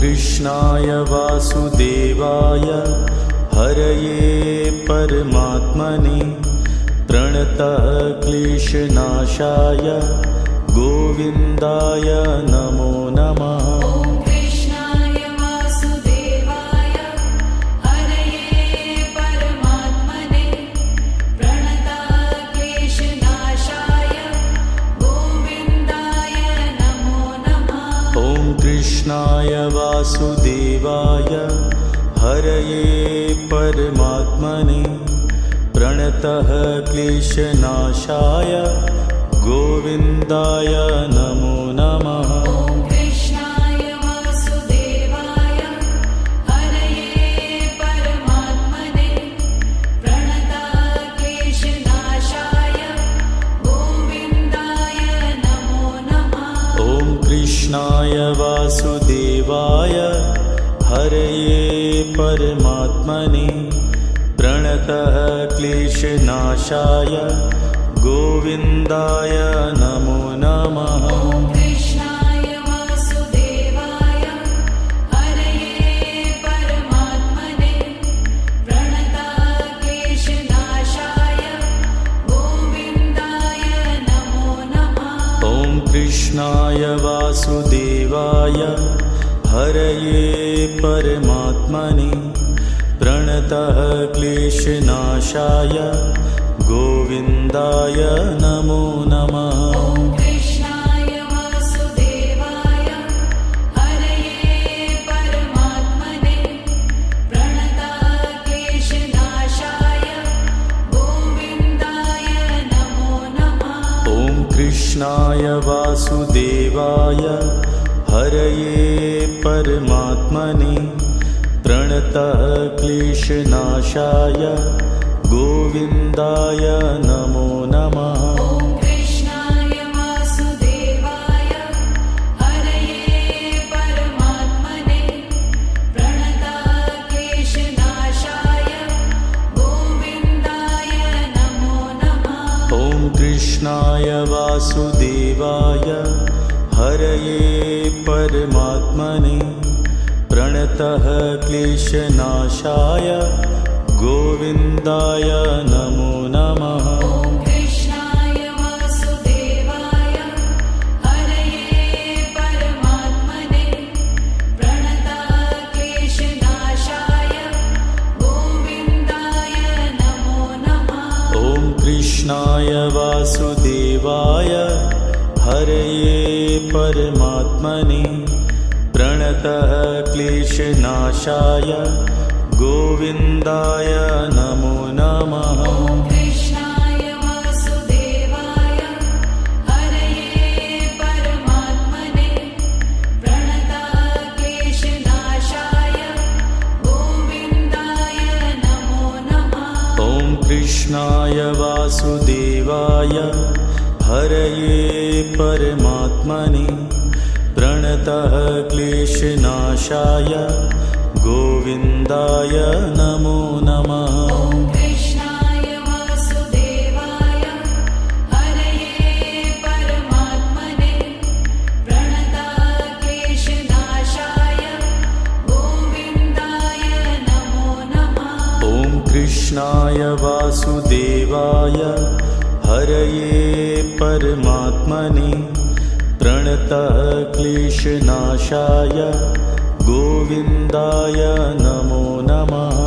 कृष्णाय वासुदेवाय हरये परमात्मने प्रणतः क्लेशनाशाय गोविन्दाय नमो नमः। कृष्णाय वासुदेवाय हरये परमात्मने प्रणतः क्लेशनाशाय गोविन्दाय नमो नमः। कृष्णाय वासुदेवाय हरये परमात्मने प्रणतः क्लेशनाशाय गोविन्दाय नमो नमः। कृष्णाय वासुदेवाय हरये परमात्मने प्रणतः क्लेशनाशाय गोविन्दाय नमो नमः। कृष्णाय वासुदेवाय हरये परमात्मने प्रणतः क्लेशनाशाय गोविन्दाय नमो नमः। कृष्णाय वासुदेवाय हरये परमात्मने प्रणतः क्लेशनाशाय गोविन्दाय नमो नमः। कृष्णाय वासुदेवाय हरये परमात्मने प्रणतः क्लेशनाशाय गोविन्दाय नमो नमः। कृष्णाय वासुदेवाय हरये परमात्मने प्रणतः क्लेशनाशाय गोविन्दाय नमो नमः। कृष्णाय वासुदेवाय हरये परमात्मने प्रणतः क्लेशनाशाय गोविन्दाय नमो नमः। कृष्णाय वासुदेवाय हरये परमात्मने प्रणतः क्लेशनाशाय गोविन्दाय नमो नमः। कृष्णाय वासुदेवाय हरये परमात्मने प्रणतः क्लेशनाशाय गोविन्दाय नमो नमः। कृष्णाय वासुदेवाय हरये परमात्मने प्रणतः क्लेशनाशाय गोविन्दाय नमो नमः। कृष्णाय वासुदेवाय हरये परमात्मने प्रणतः क्लेशनाशाय गोविन्दाय नमो नमः। कृष्णाय वासुदेवाय हरये परमात्मने प्रणतः क्लेशनाशाय गोविन्दाय नमो नमः। कृष्णाय वासुदेवाय हरये परमात्मने प्रणतः क्लेशनाशाय गोविन्दाय नमो नमः। कृष्णाय वासुदेवाय हरये परमात्मने प्रणतः क्लेशनाशाय गोविन्दाय नमो नमः।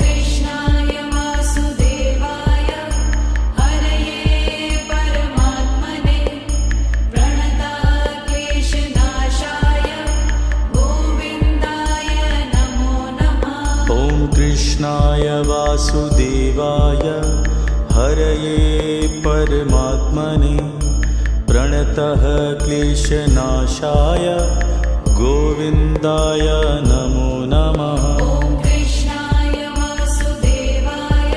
कृष्णाय वासुदेवाय हरये परमात्मने प्रणतः क्लेशनाशाय गोविन्दाय नमो नमः। कृष्णाय वासुदेवाय हरये परमात्मने प्रणतः क्लेशनाशाय गोविन्दाय नमो नमः। कृष्णाय वासुदेवाय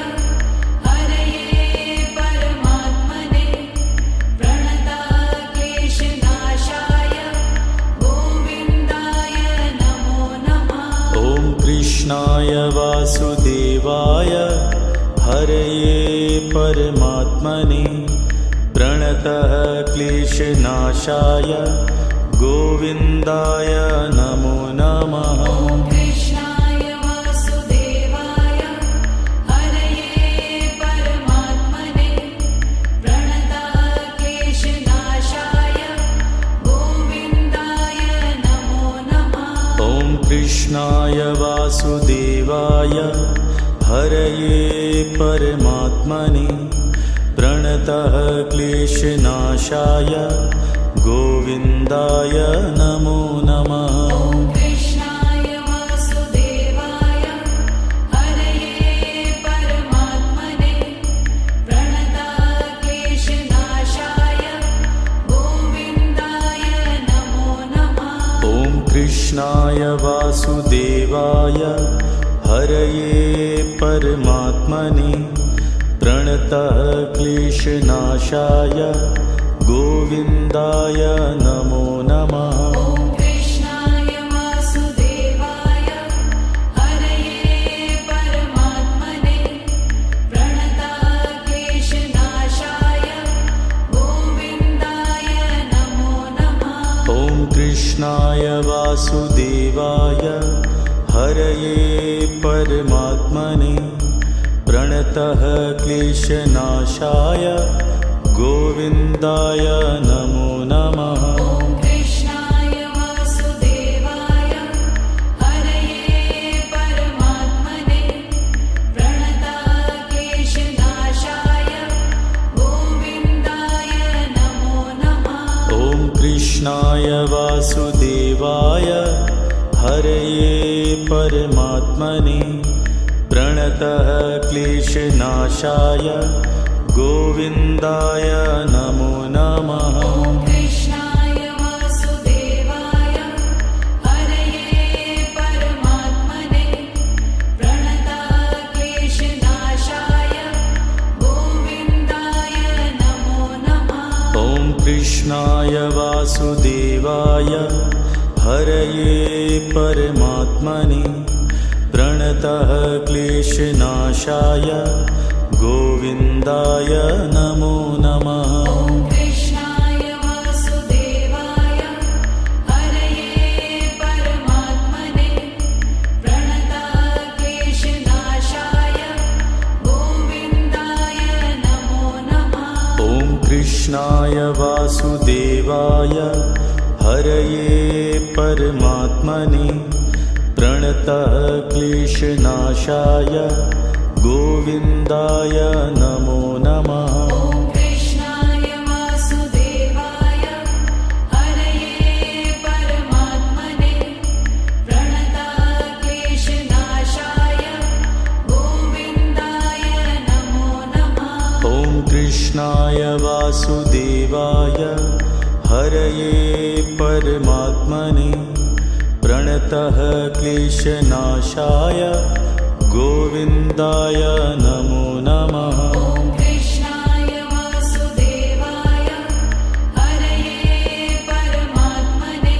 हरये परमात्मने प्रणतः क्लेशनाशाय गोविन्दाय नमो नमः। कृष्णाय वासुदेवाय हरये परमात्मने प्रणतः क्लेशनाशाय गोविन्दाय नमो नमः। कृष्णाय वासुदेवाय हरये परमात्मने प्रणतः क्लेशनाशाय गोविन्दाय नमो नमः। ॐ कृष्णाय वासुदेवाय हरये परमात्मने प्रणतः क्लेशनाशाय गोविन्दाय नमो नमः। ॐ कृष्णाय वासुदेवाय हरये परमात्मने प्रणतः क्लेशनाशाय गोविन्दाय नमो नमः। ॐ कृष्णाय वासुदेवाय हरये परमात्मने प्रणतः क्लेशनाशाय गोविन्दाय नमो नमः। ॐ कृष्णाय वासुदेवाय हरये परमात्मने प्रणतः क्लेशनाशाय गोविन्दाय नमो नमः। ॐ कृष्णाय वासुदेवाय हरये परमात्मने प्रणतः क्लेशनाशाय गोविन्दाय नमो नमः। ॐ कृष्णाय वासुदेवाय हरये परमात्मने प्रणतः क्लेशनाशाय गोविन्दाय नमो नमः। ॐ कृष्णाय वासुदेवाय हरये परमात्मने प्रणतः क्लेशनाशाय गोविन्दाय नमो नमः। ॐ कृष्णाय वासुदेवाय हरये परमात्मने प्रणतः क्लेशनाशाय गोविन्दाय नमो नमः। ॐ कृष्णाय वासुदेवाय हरये परमात्मने प्रणतः क्लेशनाशाय गोविन्दाय नमो नमः। ॐ कृष्णाय वासुदेवाय हरये परमात्मने प्रणतः क्लेशनाशाय गोविन्दाय नमो नमः। ॐ कृष्णाय वासुदेवाय हरये परमात्मने प्रणतः क्लेशनाशाय गोविन्दाय नमो नमः। ॐ कृष्णाय वासुदेवाय हरये परमात्मने प्रणतः क्लेशनाशाय गोविन्दाय नमो नमः। ॐ कृष्णाय वासुदेवाय हरये परमात्मने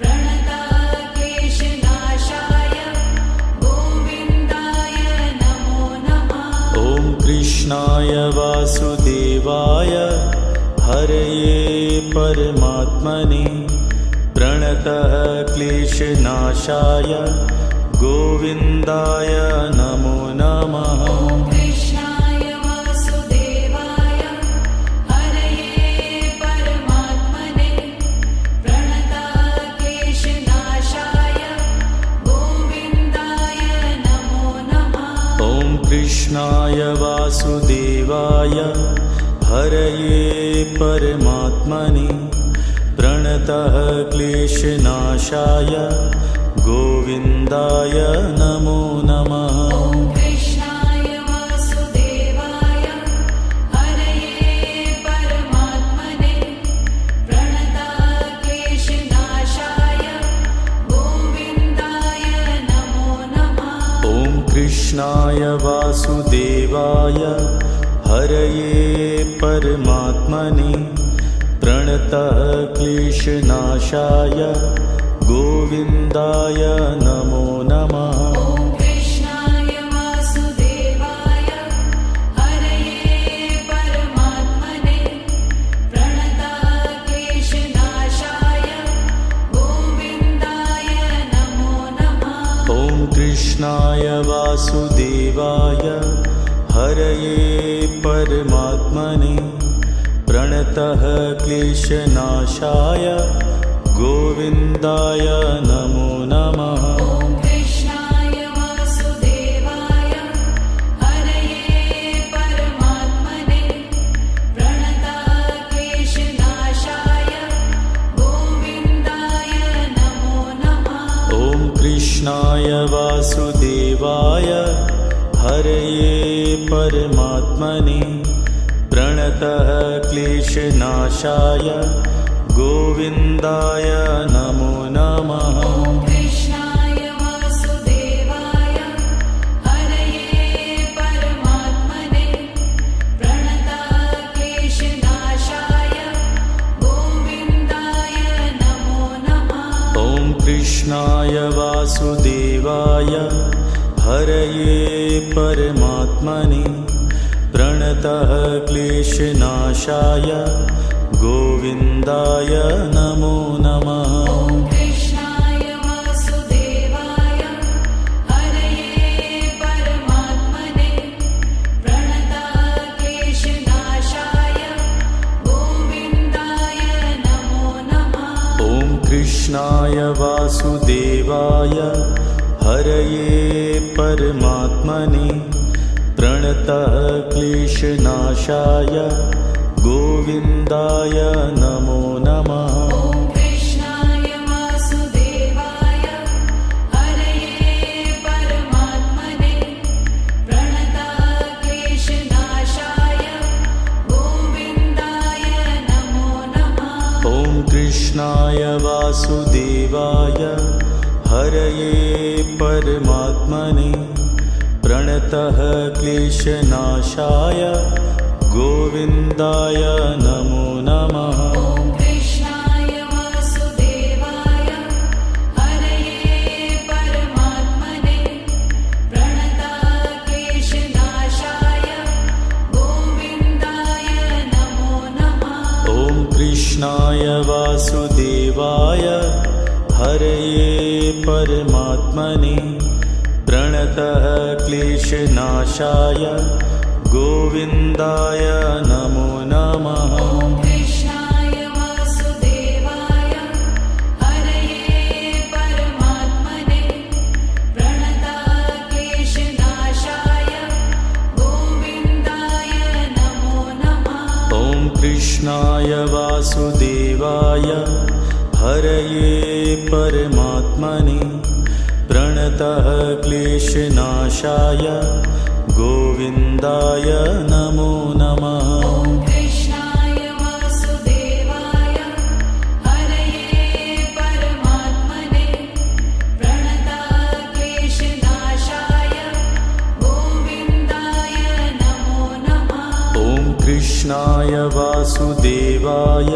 प्रणतः क्लेशनाशाय गोविन्दाय नमो नमः। ॐ कृष्णाय वासुदेवाय हरये परमात्मने प्रणतः क्लेशनाशाय गोविन्दाय नमो नमः। ॐ कृष्णाय वासुदेवाय हरये परमात्मने प्रणतः क्लेशनाशाय गोविन्दाय नमो नमः। ॐ कृष्णाय वासुदेवाय हरये परमात्मने प्रणतः क्लेशनाशाय गोविन्दाय नमो नमः। ॐ कृष्णाय वासुदेवाय हरये परमात्मने प्रणतः क्लेशनाशाय गोविन्दाय नमो नमः। ॐ कृष्णाय वासुदेवाय हरये परमात्मने प्रणतः क्लेशनाशाय गोविन्दाय नमो नमः। ॐ कृष्णाय वासुदेवाय हरये परमात्मने प्रणतः क्लेशनाशाय गोविन्दाय नमो नमः। ॐ कृष्णाय वासुदेवाय हरये परमात्मने प्रणतः क्लेशनाशाय गोविन्दाय नमो नमः। कृष्णाय वासुदेवाय हरये परमात्मने प्रणतः क्लेशनाशाय गोविन्दाय नमो नमः। ॐ कृष्णाय वासुदेवाय हरये परमात्मने प्रणतः क्लेशनाशाय गोविन्दाय नमो नमः। ॐ कृष्णाय वासुदेवाय हरये परमात्मने प्रणतः क्लेशनाशाय गोविन्दाय नमो नमः। ॐ कृष्णाय वासुदेवाय हरये परमात्मने प्रणतः क्लेशनाशाय गोविन्दाय नमो नमः। ॐ कृष्णाय वासुदेवाय हरये परमात्मने प्रणतः क्लेशनाशाय गोविन्दाय नमो नमः। ॐ कृष्णाय वासुदेवाय हरये परमात्मने प्रणतः क्लेशनाशाय गोविन्दाय नमो नमः। ॐ कृष्णाय वासुदेवाय हरये परमात्मने प्रणतः क्लेशनाशाय गोविन्दाय नमो नमः। ॐ कृष्णाय वासुदेवाय हरये परमात्मने प्रणतः क्लेशनाशाय गोविन्दाय नमो नमः। ॐ कृष्णाय वासुदेवाय हरये परमात्मने प्रणतः क्लेशनाशाय गोविन्दाय नमो नमः। ॐ कृष्णाय वासुदेवाय हरये परमात्मने प्रणतः क्लेशनाशाय गोविन्दाय नमो नमः। ॐ कृष्णाय वासुदेवाय हरये परमात्मने प्रणतः क्लेशनाशाय गोविन्दाय नमो नमः। ॐ कृष्णाय वासुदेवाय हरये परमात्मने प्रणतः क्लेशनाशाय गोविन्दाय नमो नमः। ॐ कृष्णाय वासुदेवाय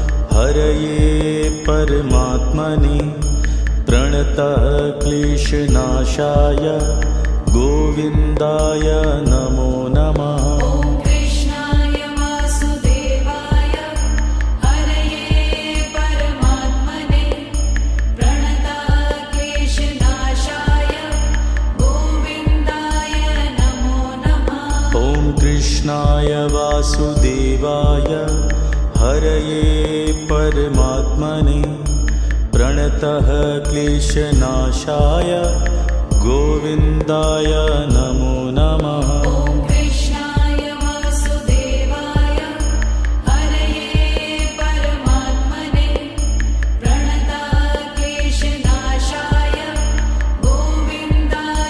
हरये परमात्मने प्रणतः क्लेशनाशाय गोविन्दाय नमो नमः। ॐ कृष्णाय वासुदेवाय हरये परमात्मने प्रणतः क्लेशनाशाय गोविन्दाय नमो नमः। ॐ कृष्णाय वासुदेवाय हरये परमात्मने प्रणतः क्लेशनाशाय गोविन्दाय नमो नमः। ॐ कृष्णाय वासुदेवाय हरये परमात्मने प्रणतः क्लेशनाशाय गोविन्दाय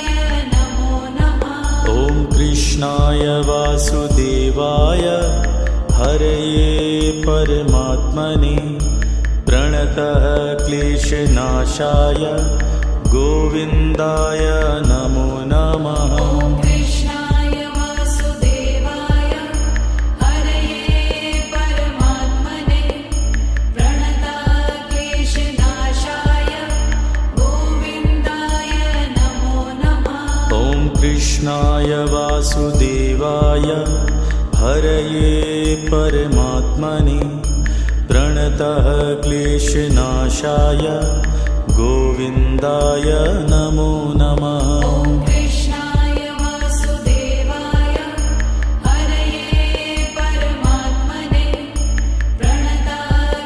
नमो नमः। ॐ कृष्णाय वासुदेवाय हरये परमात्मने प्रणतः क्लेशनाशाय गोविन्दाय नमो नमः। ॐ कृष्णाय वासुदेवाय हरये परमात्मने प्रणतः क्लेशनाशाय गोविन्दाय नमो नमः। ॐ कृष्णाय वासुदेवाय हरये परमात्मने प्रणतः क्लेशनाशाय गोविन्दाय नमो नमः। ॐ कृष्णाय वासुदेवाय हरये परमात्मने प्रणतः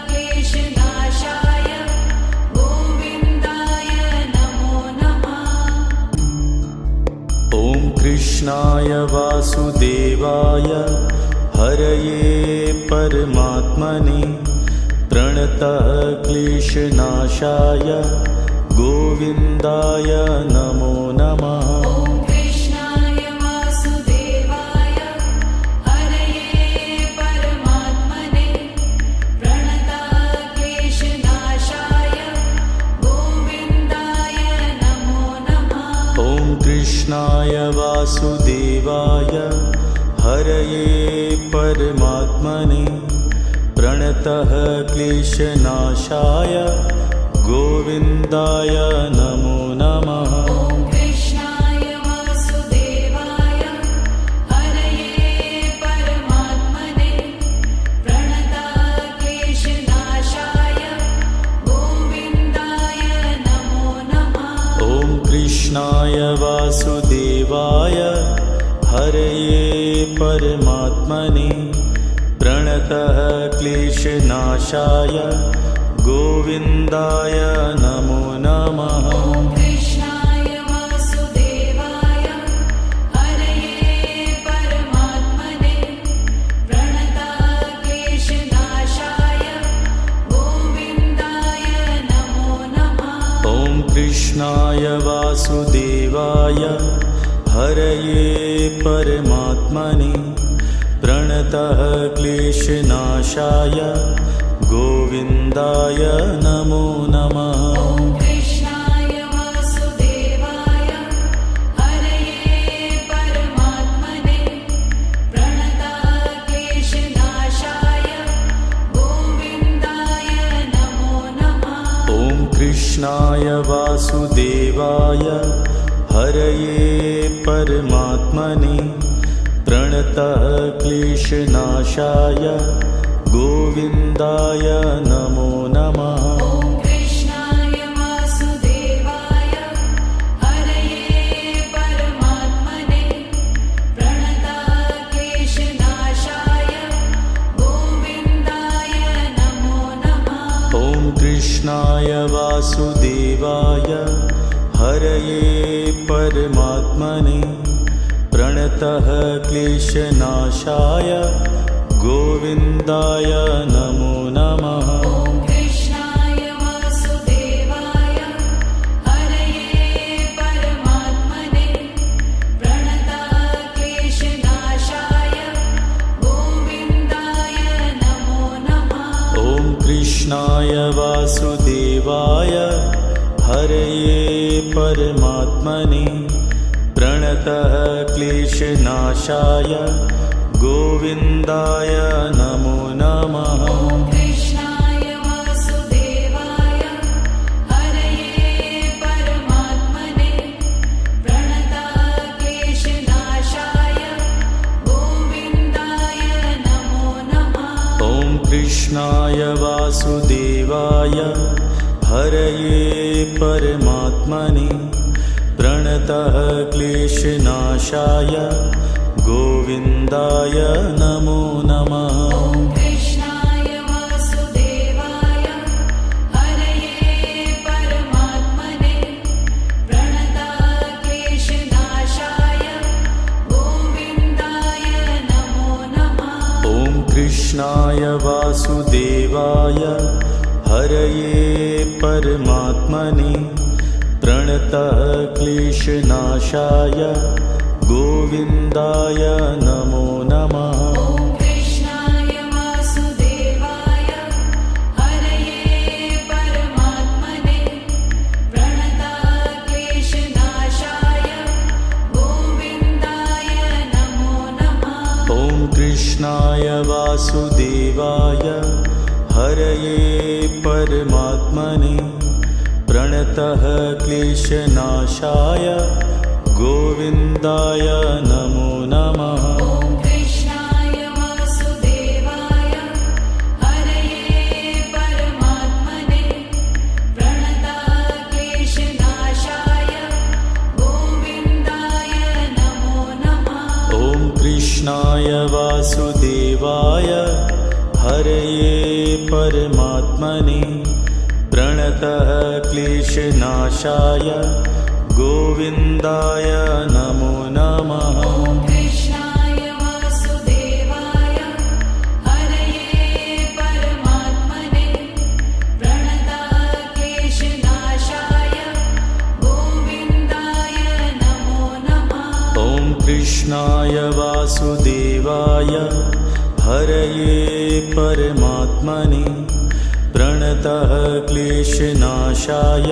क्लेशनाशाय गोविन्दाय नमो नमः। ॐ कृष्णाय वासुदेवाय हरये परमात्मने प्रणतः क्लेशनाशाय गोविन्दाय नमो नमः। ॐ कृष्णाय वासुदेवाय हरये परमात्मने प्रणतक्लेशनाशाय गोविन्दाय नमो नमः। ॐ कृष्णाय वासुदेवाय हरये परमात्मने प्रणतः क्लेशनाशाय गोविन्दाय नमो नमः। ॐ कृष्णाय वासुदेवाय हरये परमात्मने प्रणतक्लेशनाशाय गोविन्दाय नमो नमः। ॐ कृष्णाय वासुदेवाय हरये परमात्मने प्रणतः क्लेशनाशाय गोविन्दाय नमो नमः। ॐ कृष्णाय वासुदेवाय हरये परमात्मने प्रणतक्लेशनाशाय गोविन्दाय नमो नमः। ॐ कृष्णाय वासुदेवाय हरये परमात्मने प्रणतः क्लेशनाशाय गोविन्दाय नमो नमः। ॐ कृष्णाय वासुदेवाय हरये परमात्मने प्रणतक्लेशनाशाय गोविन्दाय नमो नमः। ॐ कृष्णाय वासुदेवाय हरये परमात्मने प्रणतः क्लेशनाशाय गोविन्दाय नमो नमः। ॐ कृष्णाय वासुदेवाय हरये परमात्मने प्रणतक्लेशनाशाय गोविन्दाय नमो नमः। ॐ कृष्णाय वासुदेवाय हरये परमात्मने प्रणतः क्लेशनाशाय गोविन्दाय नमो नमः। ॐ कृष्णाय वासुदेवाय हरये परमात्मने प्रणतक्लेशनाशाय गोविन्दाय नमो नमः। ॐ कृष्णाय वासुदेवाय हरये परमात्मने प्रणतः क्लेशनाशाय गोविन्दाय नमो नमः। ॐ कृष्णाय वासुदेवाय हरये परमात्मने प्रणतक्लेशनाशाय गोविन्दाय नमो नमः। ॐ कृष्णाय वासुदेवाय हरये परमात्मने प्रणतः क्लेशनाशाय गोविन्दाय नमो नमः। ॐ कृष्णाय वासुदेवाय हरये परमात्मने प्रणतक्लेशनाशाय गोविन्दाय नमो नमः। ॐ कृष्णाय वासुदेवाय हरये परमात्मने प्रणतः क्लेशनाशाय गोविन्दाय नमो नमः। ॐ कृष्णाय वासुदेवाय हरये परमात्मने प्रणतक्लेशनाशाय गोविन्दाय नमो नमः। ॐ कृष्णाय वासुदेवाय हरये परमात्मने प्रणतः क्लेशनाशाय गोविन्दाय नमो नमः। ॐ कृष्णाय वासुदेवाय हरये परमात्मने प्रणतक्लेशनाशाय गोविन्दाय नमो नमः। ॐ कृष्णाय वासुदेवाय हरये परमात्मने प्रणतः क्लेशनाशाय गोविन्दाय नमो नमः। ॐ कृष्णाय वासुदेवाय हरये परमात्मने प्रणतक्लेशनाशाय कृष्णाय वासुदेवाय हरये परमात्मने प्रणतः क्लेशनाशाय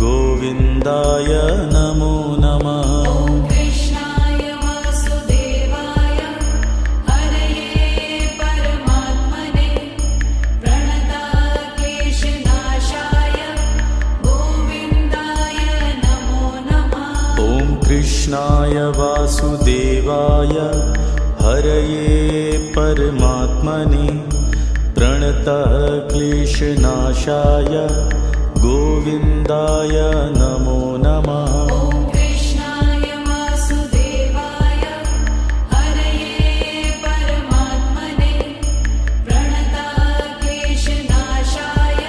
गोविन्दाय नमो नमः। ॐ कृष्णाय वासुदेवाय हरये परमात्मने प्रणतः क्लेशनाशाय गोविन्दाय नमो नमः। ॐ कृष्णाय वासुदेवाय हरये परमात्मने प्रणतः क्लेशनाशाय गोविन्दाय नमो नमः। ॐ कृष्णाय वासुदेवाय हरये परमात्मने प्रणतः क्लेशनाशाय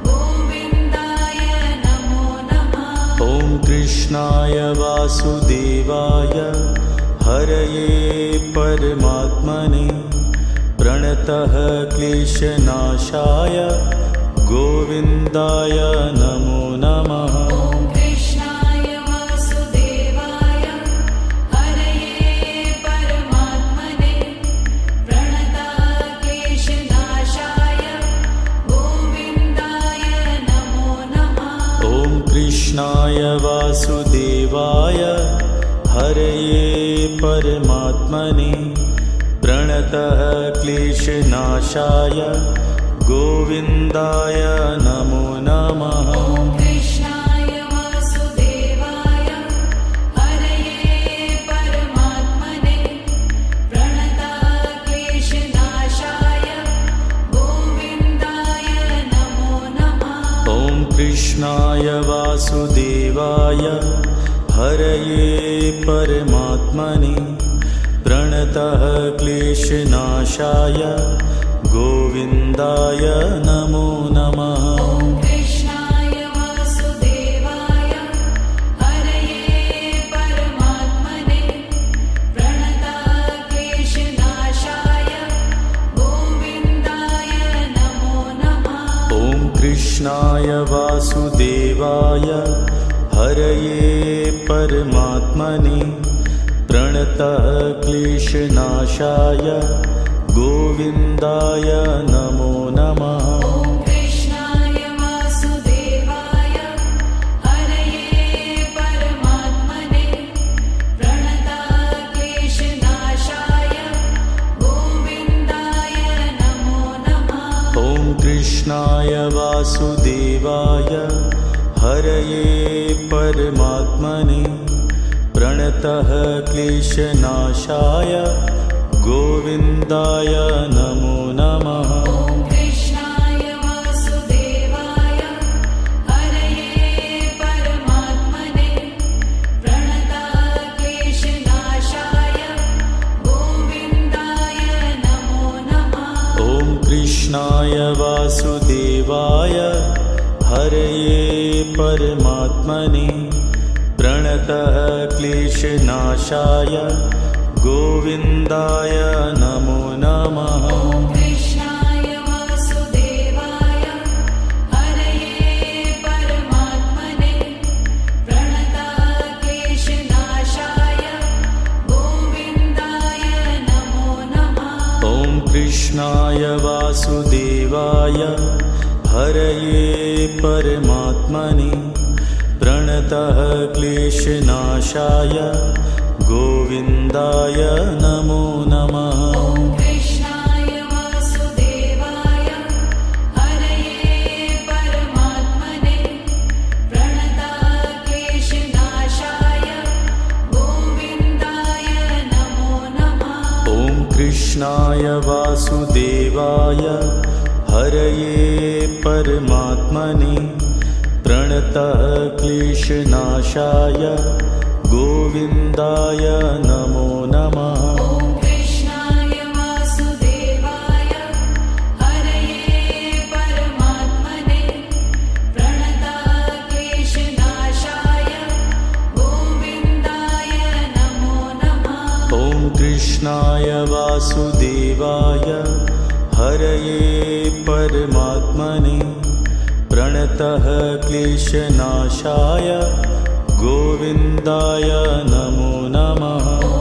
गोविन्दाय नमो नमः। ॐ कृष्णाय वासुदेवाय हरये परमात्मने प्रणतः क्लेशनाशाय गोविन्दाय नमो नमः। ॐ कृष्णाय वासुदेवाय हरये परमात्मने प्रणतः क्लेशनाशाय गोविन्दाय नमो नमः। ॐ कृष्णाय वासुदेवाय हरये परमात्मने प्रणतः क्लेशनाशाय गोविन्दाय नमो नमः। ॐ कृष्णाय वासुदेवाय हरये परमात्मने प्रणतः क्लेशनाशाय गोविन्दाय नमो नमः। ॐ कृष्णाय वासुदेवाय हरये परमात्मने प्रणतः क्लेशनाशाय गोविन्दाय नमो नमः। ॐ कृष्णाय वासुदेवाय हरये परमात्मने प्रणतः क्लेशनाशाय गोविन्दाय नमो नमः। ॐ कृष्णाय वासुदेवाय हरये परमात्मने प्रणतः क्लेशनाशाय गोविन्दाय नमो नमः। ॐ कृष्णाय वासुदेवाय हरये परमात्मने प्रणतः क्लेशनाशाय गोविन्दाय नमो नमः। ॐ कृष्णाय वासुदेवाय हरये परमात्मने प्रणतः क्लेशनाशाय गोविन्दाय नमो नमः। ॐ कृष्णाय वासुदेवाय हरये परमात्मने प्रणतः क्लेशनाशाय गोविन्दाय नमो नमः। ॐ कृष्णाय वासुदेवाय हरये परमात्मने प्रणतः क्लेशनाशाय गोविन्दाय नमो नमः। ॐ कृष्णाय वासुदेवाय हरये परमात्मने प्रणतः क्लेशनाशाय गोविन्दाय नमो नमः। ॐ कृष्णाय वासुदेवाय हरये परमात्मने प्रणतः क्लेशनाशाय गोविन्दाय नमो नमः। ॐ कृष्णाय वासुदेवाय हरये परमात्मने प्रणतः क्लेशनाशाय गोविन्दाय नमो नमः। ॐ कृष्णाय वासुदेवाय हरये परमात्मने प्रणतः क्लेशनाशाय गोविन्दाय नमो नमः। ॐ कृष्णाय वासुदेवाय हरये परमात्मने प्रणतः क्लेशनाशाय गोविन्दाय नमो नमः। ॐ कृष्णाय वासुदेवाय हरये परमात्मने प्रणतः क्लेशनाशाय गोविन्दाय नमो नमः।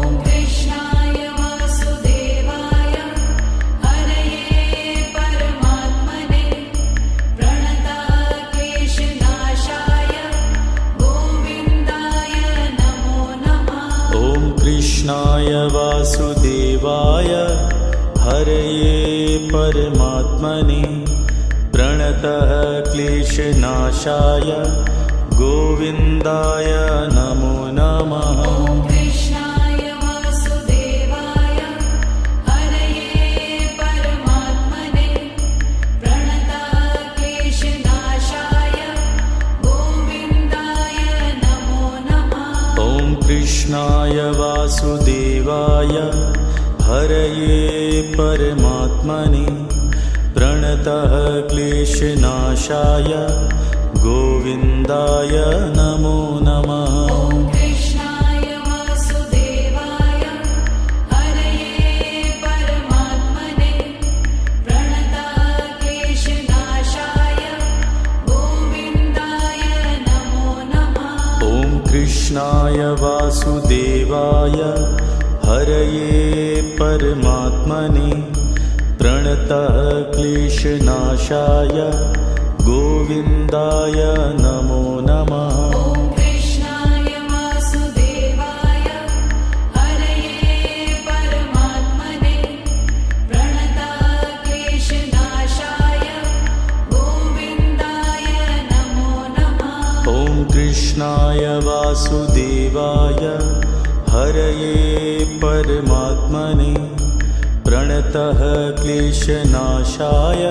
कृष्णाय वासुदेवाय हरये परमात्मने प्रणतः क्लेशनाशाय गोविन्दाय नमो नमः। ॐ कृष्णाय वासुदेवाय हरये परमात्मने प्रणतः क्लेशनाशाय गोविन्दाय नमो नमः। ॐ कृष्णाय वासुदेवाय हरये परमात्मने प्रणतः क्लेशनाशाय गोविन्दाय नमो नमः। ॐ कृष्णाय वासुदेवाय हरये परमात्मने प्रणतः क्लेशनाशाय गोविन्दाय नमो नमः। ॐ कृष्णाय वासुदेवाय हरये परमात्मने प्रणतः क्लेशनाशाय गोविन्दाय नमो नमः। ॐ कृष्णाय वासुदेवाय हरये परमात्मने प्रणतः क्लेशनाशाय गोविन्दाय नमो नमः। ॐ कृष्णाय वासुदेवाय हरये परमात्मने प्रणतः क्लेशनाशाय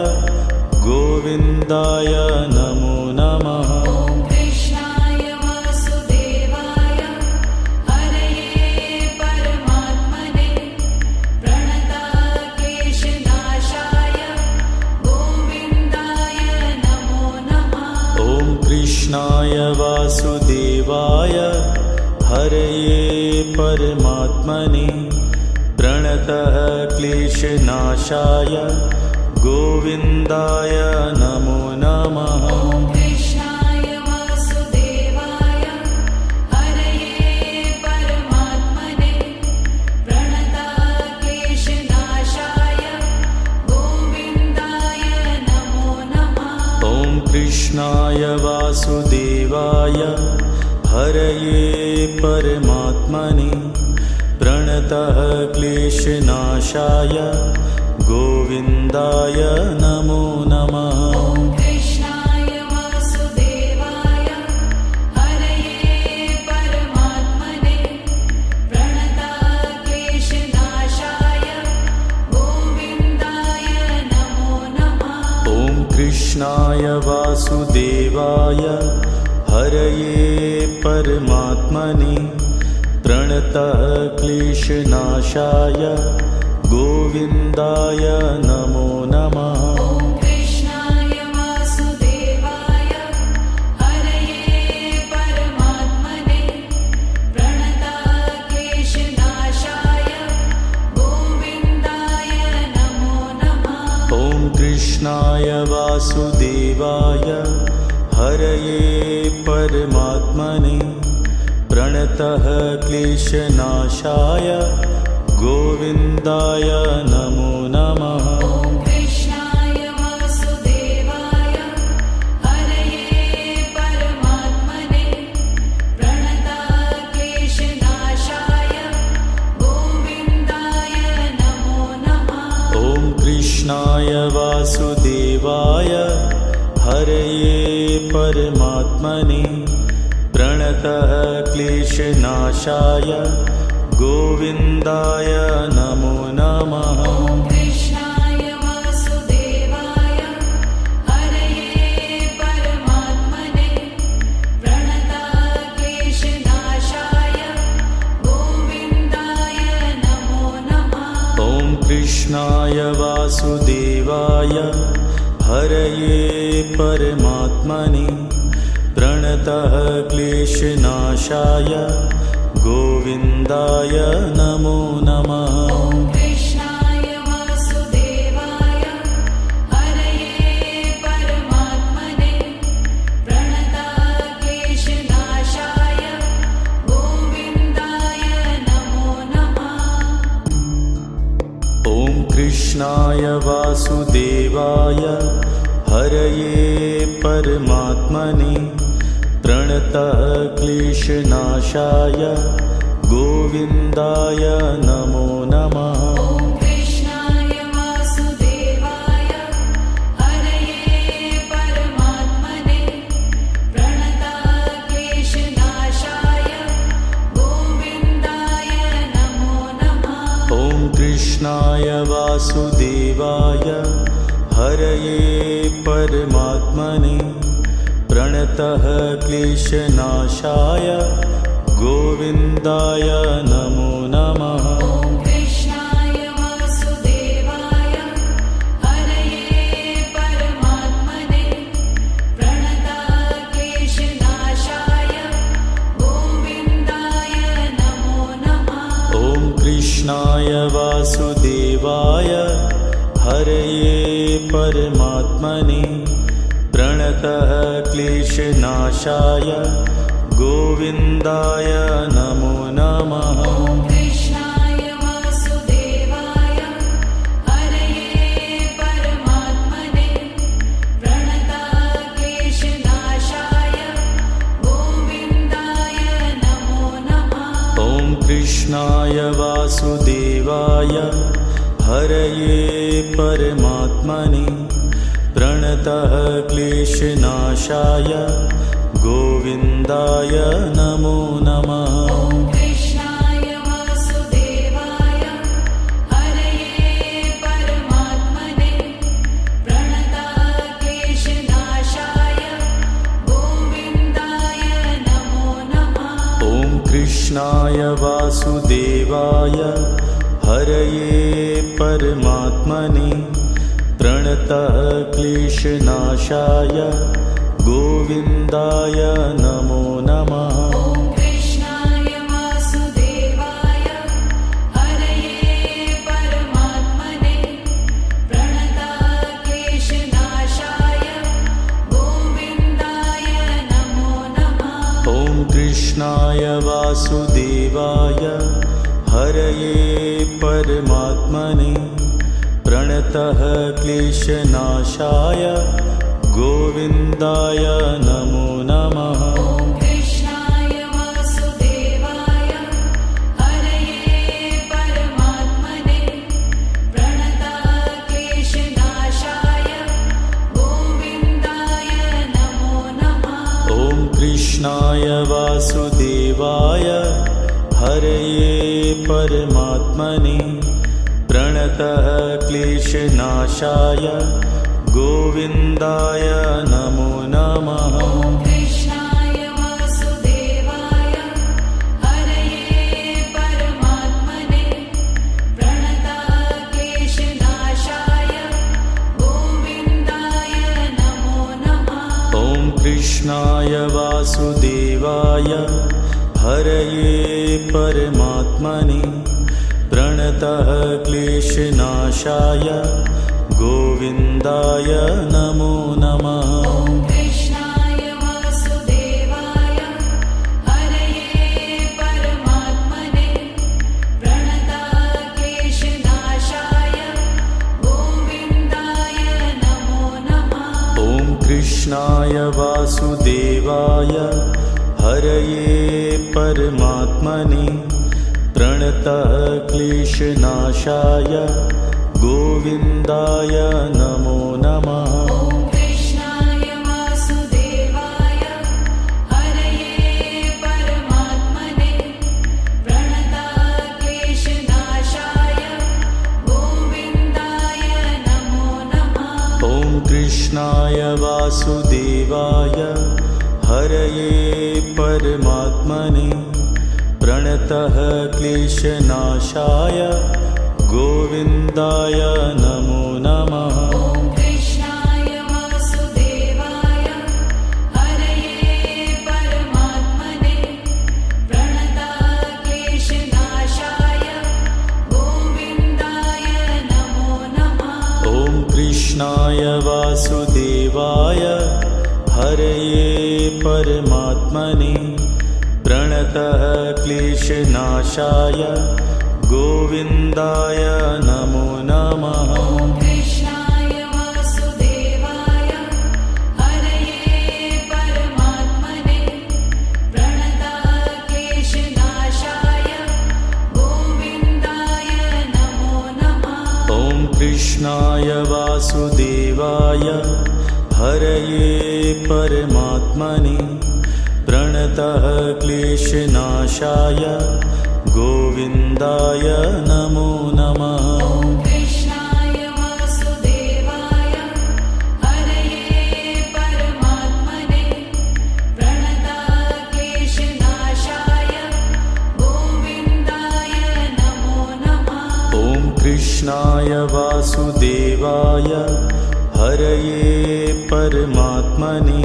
गोविन्दाय नमो नमः। ॐ कृष्णाय वासुदेवाय हरये परमात्मने प्रणतः क्लेशनाशाय गोविन्दाय नमो नमः। ॐ कृष्णाय वासुदेवाय हरये परमात्मने प्रणतः क्लेशनाशाय गोविन्दाय नमो नमः। ॐ कृष्णाय वासुदेवाय हरये परमात्मने प्रणतः क्लेशनाशाय गोविन्दाय नमो नमः। ॐ कृष्णाय वासुदेवाय हरये परमात्मने प्रणतः क्लेशनाशाय गोविन्दाय नमो नमः। ॐ कृष्णाय वासुदेवाय हरये परमात्मने प्रणतः क्लेशनाशाय गोविन्दाय नमो नमः। ॐ कृष्णाय वासुदेवाय हरये परमात्मने प्रणतः क्लेशनाशाय गोविन्दाय नमो नमः। ॐ कृष्णाय वासुदेवाय हरये परमात्मने प्रणतः क्लेशनाशाय गोविन्दाय नमो नमः। ॐ कृष्णाय वासुदेवाय हरये परमात्मने प्रणतः क्लेशनाशाय गोविन्दाय नमो नमः। ॐ कृष्णाय वासुदेवाय हरये परमात्मने प्रणतः क्लेशनाशाय गोविन्दाय नमो नमः। ॐ कृष्णाय वासुदेवाय हरये परमात्मने प्रणतः क्लेशनाशाय गोविन्दाय नमो नमः। ॐ कृष्णाय वासुदेवाय हरये परमात्मने प्रणतः क्लेशनाशाय गोविन्दाय नमो नमः। ॐ कृष्णाय वासुदेवाय हरये परमात्मने प्रणतः क्लेशनाशाय गोविन्दाय नमो नमः। ॐ कृष्णाय वासुदेवाय हरये परमात्मने प्रणतः क्लेशनाशाय गोविन्दाय नमो नमः। ॐ कृष्णाय वासुदेवाय हरये परमात्मने प्रणतः क्लेशनाशाय गोविन्दाय नमो नमः। ॐ कृष्णाय वासुदेवाय हरये परमात्मने प्रणतक्लेशनाशाय गोविन्दाय नमो नमः। ॐ कृष्णाय वासुदेवाय हरये परमात्मने प्रणतः क्लेशनाशाय गोविन्दाय नमो नमः। ॐ कृष्णाय वासुदेवाय हरये परमात्मने प्रणतक्लेशनाशाय गोविन्दाय नमो नमः। ॐ कृष्णाय वासुदेवाय हरये परमात्मने प्रणतः क्लेशनाशाय गोविन्दाय नमो नमः। ॐ कृष्णाय वासुदेवाय हरये परमात्मने प्रणतक्लेशनाशाय गोविन्दाय नमो नमः। ॐ कृष्णाय वासुदेवाय हरये परमात्मने प्रणतः क्लेशनाशाय गोविन्दाय नमो नमः। ॐ कृष्णाय वासुदेवाय हरये परमात्मने प्रणतक्लेशनाशाय गोविन्दाय नमो नमः। ॐ कृष्णाय वासुदेवाय हरये परमात्मने प्रणतः क्लेशनाशाय गोविन्दाय नमो नमः। ॐ कृष्णाय वासुदेवाय हरये परमात्मने प्रणतक्लेशनाशाय गोविन्दाय नमो नमः। ॐ कृष्णाय वासुदेवाय हरये परमात्मने प्रणतः क्लेशनाशाय गोविन्दाय नमो नमः। ॐ कृष्णाय वासुदेवाय हरये परमात्मने प्रणतक्लेशनाशाय गोविन्दाय नमो नमः। ॐ कृष्णाय वासुदेवाय हरये परमात्मने प्रणतः क्लेशनाशाय गोविन्दाय नमो नमः। ॐ कृष्णाय वासुदेवाय हरये परमात्मने प्रणतक्लेशनाशाय गोविन्दाय नमो नमः। ॐ कृष्णाय वासुदेवाय हरये परमात्मने प्रणतः क्लेशनाशाय गोविन्दाय नमो नमः। ॐ कृष्णाय वासुदेवाय हरये परमात्मने प्रणतक्लेशनाशाय गोविन्दाय नमो नमः। ॐ कृष्णाय वासुदेवाय हरये परमात्मने प्रणतः क्लेशनाशाय गोविन्दाय नमो नमः। ॐ कृष्णाय वासुदेवाय हरये परमात्मने प्रणतक्लेशनाशाय गोविन्दाय नमो नमः। ॐ कृष्णाय वासुदेवाय हरये परमात्मने प्रणतः क्लेशनाशाय गोविन्दाय नमो नमः। ॐ कृष्णाय वासुदेवाय हरये परमात्मने प्रणतक्लेशनाशाय गोविन्दाय नमो नमः। ॐ कृष्णाय वासुदेवाय हरये परमात्मने प्रणतः क्लेशनाशाय गोविन्दाय नमो नमः। ॐ कृष्णाय वासुदेवाय हरये परमात्मने प्रणतक्लेशनाशाय वासुदेवाय हरये परमात्मने प्रणतः क्लेशनाशाय गोविन्दाय नमो नमः। ॐ कृष्णाय वासुदेवाय हरये परमात्मने प्रणतः क्लेशनाशाय गोविन्दाय नमो नमः। ॐ कृष्णाय वासुदेवाय हरये परमात्मने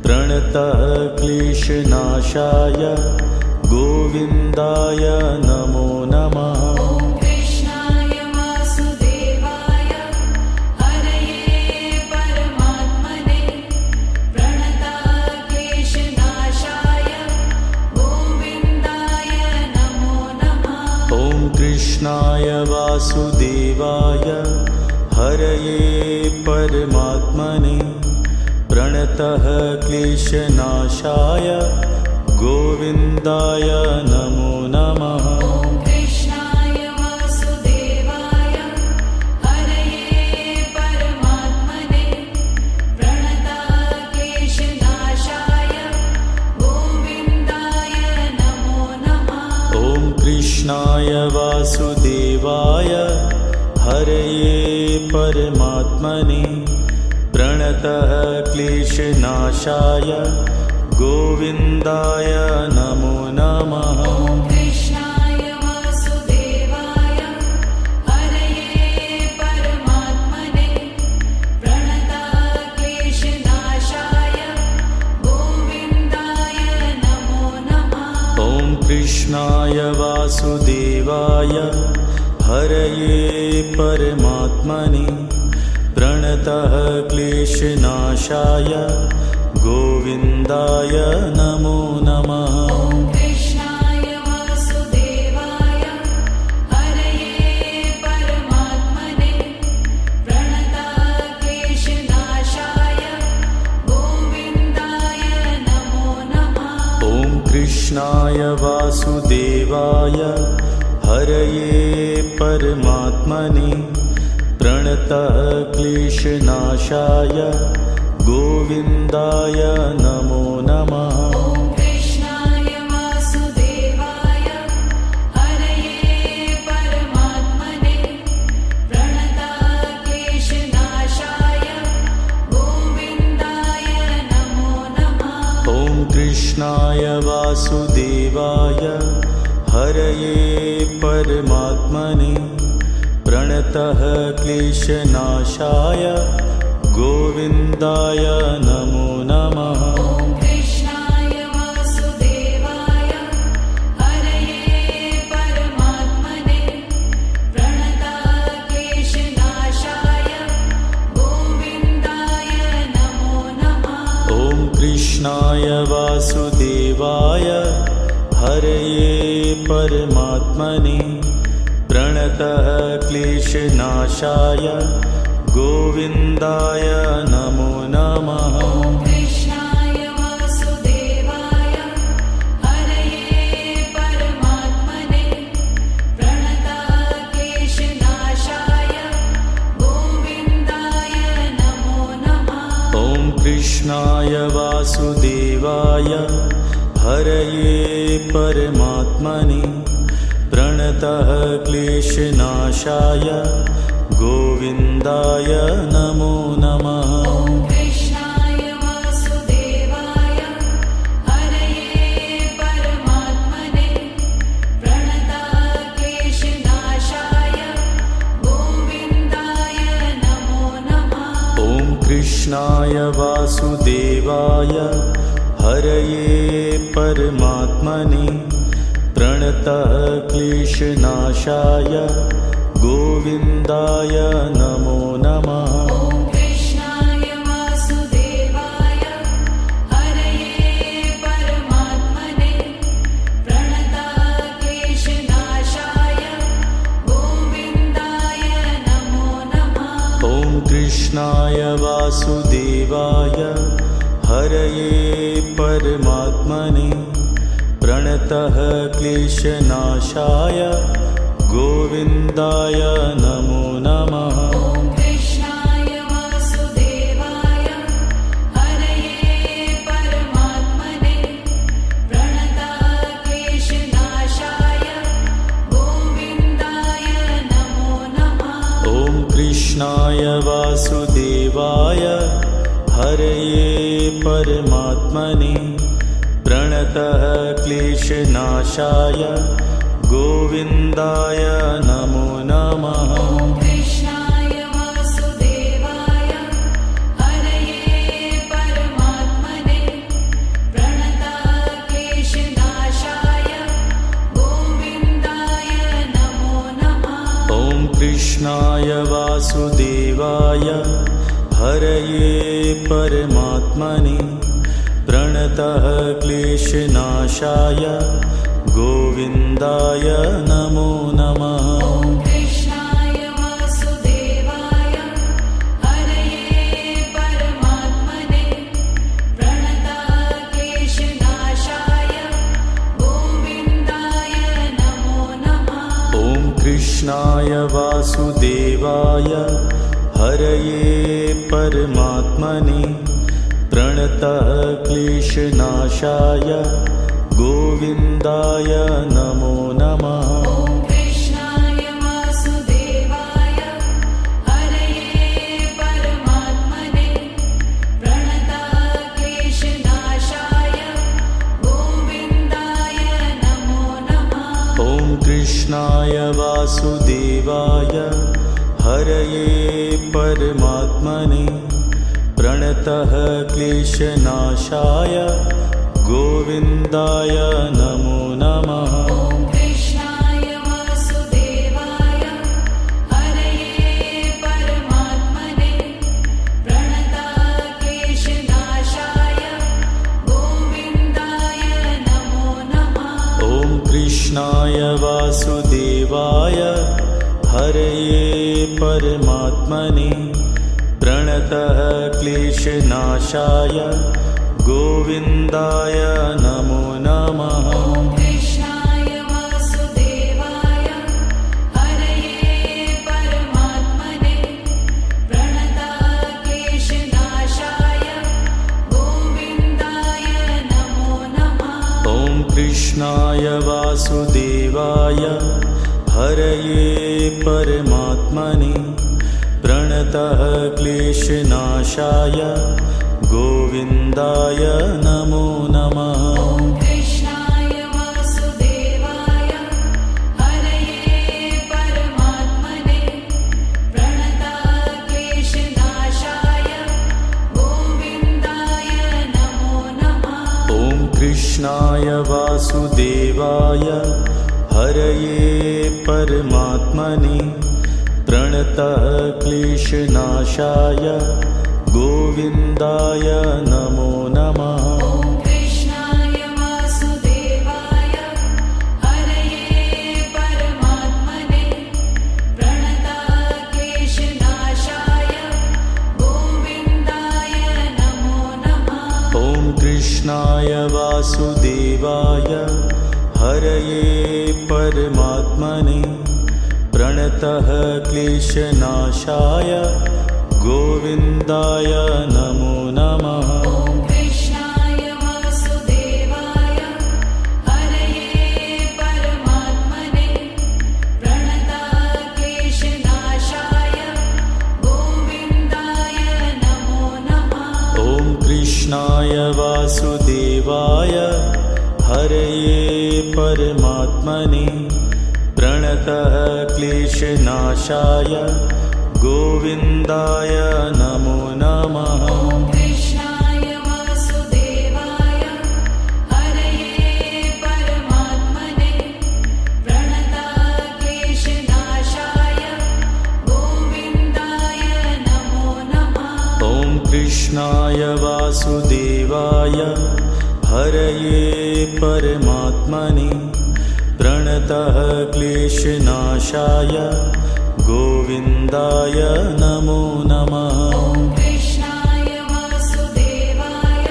प्रणतः क्लेशनाशाय गोविन्दाय नमो नमः। ॐ कृष्णाय वासुदेवाय हरये परमात्मने प्रणतः क्लेशनाशाय गोविन्दाय नमो नमः। ॐ कृष्णाय वासुदेवाय हरये परमात्मने प्रणतः क्लेशनाशाय गोविन्दाय नमो नमः। ॐ कृष्णाय वासुदेवाय हरये परमात्मने प्रणतः क्लेशनाशाय गोविन्दाय नमो नमः। ॐ कृष्णाय वासुदेवाय हरये परमात्मने प्रणतः क्लेशनाशाय गोविन्दाय नमो नमः। ॐ कृष्णाय वासुदेवाय हरये परमात्मने प्रणतः क्लेशनाशाय गोविन्दाय नमो नमः। ॐ कृष्णाय वासुदेवाय हरये परमात्मने प्रणतः क्लेशनाशाय गोविन्दाय नमो नमः। ॐ कृष्णाय वासुदेवाय हरये परमात्मने प्रणतः क्लेशनाशाय गोविन्दाय नमो नमः। ॐ कृष्णाय वासुदेवाय हरये परमात्मने प्रणतः क्लेशनाशाय गोविन्दाय नमो नमः। ॐ कृष्णाय वासुदेवाय हरये परमात्मने प्रणतः क्लेशनाशाय गोविन्दाय नमो नमः। ॐ कृष्णाय वासुदेवाय हरये परमात्मने प्रणतः क्लेशनाशाय गोविन्दाय नमो नमः। ॐ कृष्णाय वासुदेवाय हरये परमात्मने प्रणतः क्लेशनाशाय गोविन्दाय नमो नमः। ॐ कृष्णाय वासुदेवाय हरये परमात्मने प्रणतः क्लेशनाशाय गोविन्दाय नमो नमः। ॐ कृष्णाय वासुदेवाय हरये परमात्मने प्रणतः क्लेशनाशाय गोविन्दाय नमो नमः। ॐ कृष्णाय वासुदेवाय हरये परमात्मने प्रणतः क्लेशनाशाय गोविन्दाय नमो नमः। ॐ कृष्णाय वासुदेवाय हरये परमात्मने प्रणतः क्लेशनाशाय गोविन्दाय नमो नमः। ॐ कृष्णाय वासुदेवाय हरये परमात्मने प्रणतः क्लेशनाशाय गोविन्दाय नमो नमः। ॐ कृष्णाय वासुदेवाय हरये परमात्मने प्रणतः क्लेशनाशाय गोविन्दाय नमो नमः। ॐ कृष्णाय वासुदेवाय हरये परमात्मने प्रणतः क्लेशनाशाय गोविन्दाय नमो नमः। ॐ कृष्णाय कृष्णाय वासुदेवाय हरये परमात्मने प्रणतः क्लेशनाशाय गोविन्दाय नमो नमः। ॐ कृष्णाय वासुदेवाय हरये परमात्मने प्रणतः क्लेशनाशाय गोविन्दाय नमो नमः। ॐ कृष्णाय वासुदेवाय हरये परमात्मने प्रणतः क्लेशनाशाय गोविन्दाय नमो नमः। ॐ कृष्णाय वासुदेवाय हरये परमात्मने प्रणतः क्लेशनाशाय गोविन्दाय नमो नमः। ॐ कृष्णाय वासुदेवाय हरये परमात्मने प्रणतः क्लेशनाशाय गोविन्दाय नमो नमः। ॐ कृष्णाय वासुदेवाय हरये परमात्मने प्रणतः क्लेशनाशाय गोविन्दाय नमो नमः। ॐ कृष्णाय वासुदेवाय हरये परमात्मने प्रणतः क्लेशनाशाय गोविन्दाय नमो नमः। ॐ कृष्णाय वासुदेवाय हरये परमात्मने प्रणतः क्लेशनाशाय गोविन्दाय नमो नमः। ॐ कृष्णाय वासुदेवाय हरये परमात्मने प्रणतः क्लेशनाशाय गोविन्दाय नमो नमः। ॐ कृष्णाय वासुदेवाय हरये परमात्मने प्रणतः क्लेशनाशाय गोविन्दाय नमो नमः। ॐ कृष्णाय वासुदेवाय हरये परमात्मने प्रणतः क्लेशनाशाय गोविन्दाय नमो नमः। ॐ कृष्णाय वासुदेवाय हरये परमात्मने प्रणतः क्लेशनाशाय गोविन्दाय नमो नमः। ॐ कृष्णाय वासुदेवाय हरये परमात्मने प्रणतः क्लेशनाशाय गोविन्दाय नमो नमः। ॐ कृष्णाय वासुदेवाय हरये परमात्मने प्रणतः क्लेशनाशाय गोविन्दाय नमो नमः। ॐ कृष्णाय वासुदेवाय हरये परमात्मने प्रणतः क्लेशनाशाय गोविन्दाय नमो नमः। ॐ कृष्णाय वासुदेवाय हरये परमात्मने प्रणतः क्लेशनाशाय गोविन्दाय नमो नमः। ॐ कृष्णाय वासुदेवाय हरये परमात्मने प्रणतः क्लेशनाशाय गोविन्दाय नमो नमः। ॐ कृष्णाय वासुदेवाय हरये परमात्मने प्रणतः क्लेशनाशाय गोविन्दाय नमो नमः। ॐ कृष्णाय वासुदेवाय हरये परमात्मने प्रणतः क्लेशनाशाय गोविन्दाय नमो नमः। ॐ कृष्णाय वासुदेवाय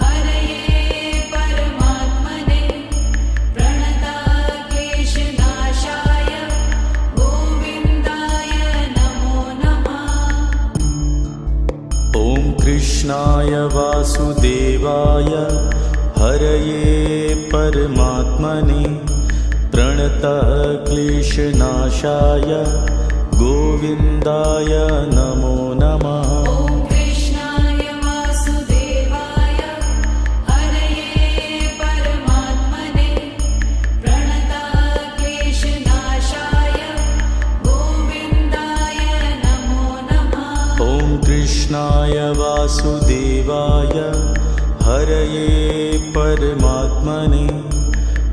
हरये परमात्मने प्रणतः क्लेशनाशाय गोविन्दाय नमो नमः। ॐ कृष्णाय वासुदेवाय हरये परमात्मने प्रणतः क्लेशनाशाय गोविन्दाय नमो नमः। ॐ कृष्णाय वासुदेवाय हरये परमात्मने प्रणतक्लेशनाशाय गोविन्दाय नमो नमः। ॐ कृष्णाय वासुदेवाय हरये परमात्मने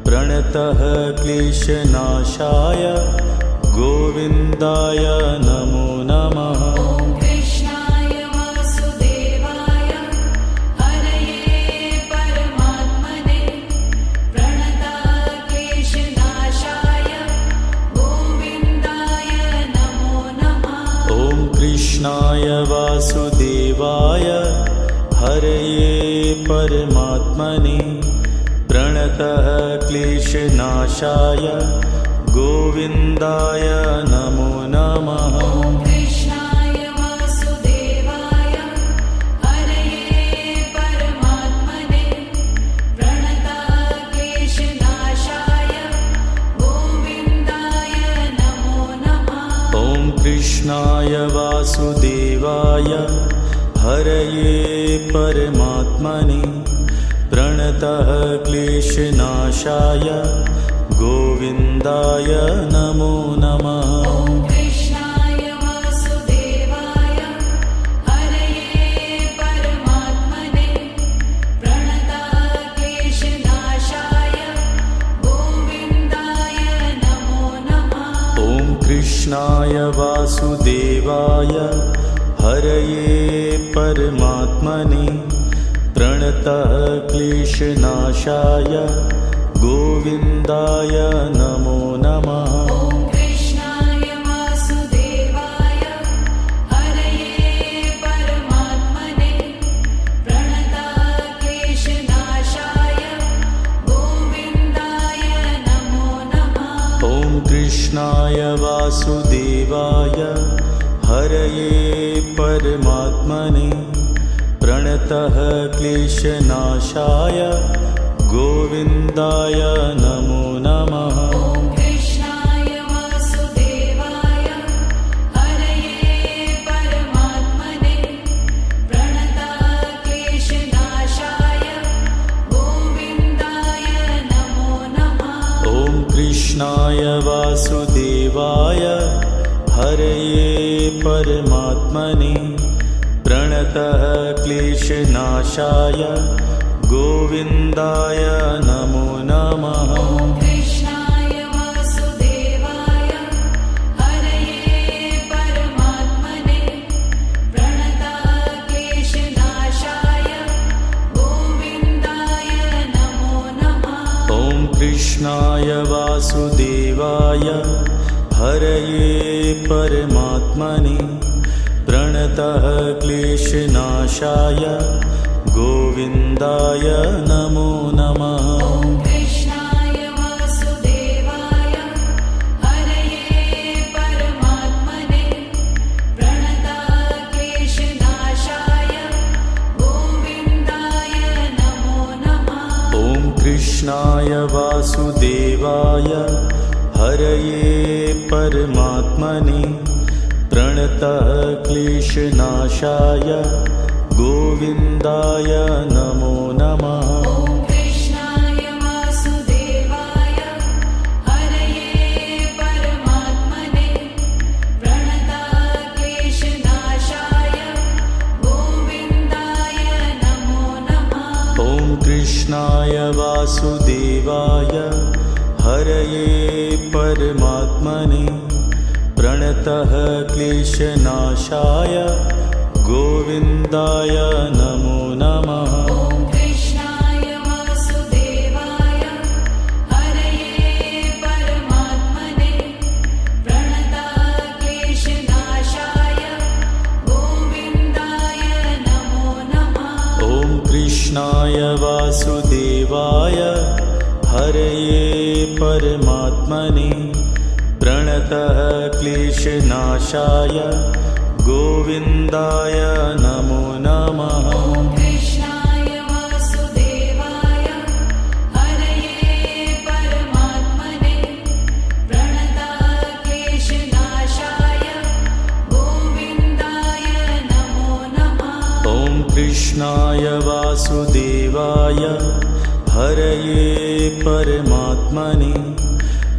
प्रणतः क्लेशनाशाय गोविन्दाय नमो नमः। ॐ कृष्णाय वासुदेवाय हरये परमात्मने प्रणतक्लेशनाशाय गोविन्दाय नमो नमः। ॐ कृष्णाय वासुदेवाय हरये परमात्मने प्रणतः क्लेशनाशाय गोविन्दाय नमो नमः। ॐ कृष्णाय वासुदेवाय हरये परमात्मने प्रणतक्लेशनाशाय गोविन्दाय नमो नमः। ॐ कृष्णाय वासुदेवाय हरये परमात्मने प्रणतः क्लेशनाशाय गोविन्दाय नमो नमः। ॐ कृष्णाय वासुदेवाय हरये परमात्मने प्रणतक्लेशनाशाय गोविन्दाय नमो नमः। ॐ कृष्णाय वासुदेवाय हरये परमात्मने प्रणतः क्लेशनाशाय गोविन्दाय नमो नमः। ॐ कृष्णाय वासुदेवाय हरये परमात्मने प्रणतक्लेशनाशाय गोविन्दाय नमो नमः। ॐ कृष्णाय वासुदेवाय हरये परमात्मने प्रणतः क्लेशनाशाय गोविन्दाय नमो नमः। ॐ कृष्णाय वासुदेवाय हरये परमात्मने प्रणतक्लेशनाशाय गोविन्दाय नमो नमः। ॐ कृष्णाय वासुदेवाय हरये परमात्मने प्रणतः क्लेशनाशाय गोविन्दाय नमो नमः। ॐ कृष्णाय वासुदेवाय हरये परमात्मने प्रणतक्लेशनाशाय गोविन्दाय नमो नमः। ॐ कृष्णाय वासुदेवाय हरये परमात्मने प्रणतः क्लेशनाशाय गोविन्दाय नमो नमः। ॐ कृष्णाय वासुदेवाय हरये परमात्मने प्रणतक्लेशनाशाय गोविन्दाय नमो नमः। ॐ कृष्णाय वासुदेवाय हरये परमात्मने प्रणतः क्लेशनाशाय गोविन्दाय नमो नमः। ॐ कृष्णाय वासुदेवाय हरये परमात्मने प्रणतक्लेशनाशाय गोविन्दाय नमो नमः। ॐ कृष्णाय वासुदेवाय हरये परमात्मने प्रणतः क्लेशनाशाय गोविन्दाय नमो नमः। ॐ कृष्णाय वासुदेवाय हरये परमात्मने प्रणतक्लेशनाशाय गोविन्दाय नमो नमः। ॐ कृष्णाय वासुदेवाय हरये परमात्मने प्रणतः क्लेशनाशाय गोविन्दाय नमो नमः। ॐ कृष्णाय वासुदेवाय हरये परमात्मने प्रणतक्लेशनाशाय वासुदेवाय हरये परमात्मने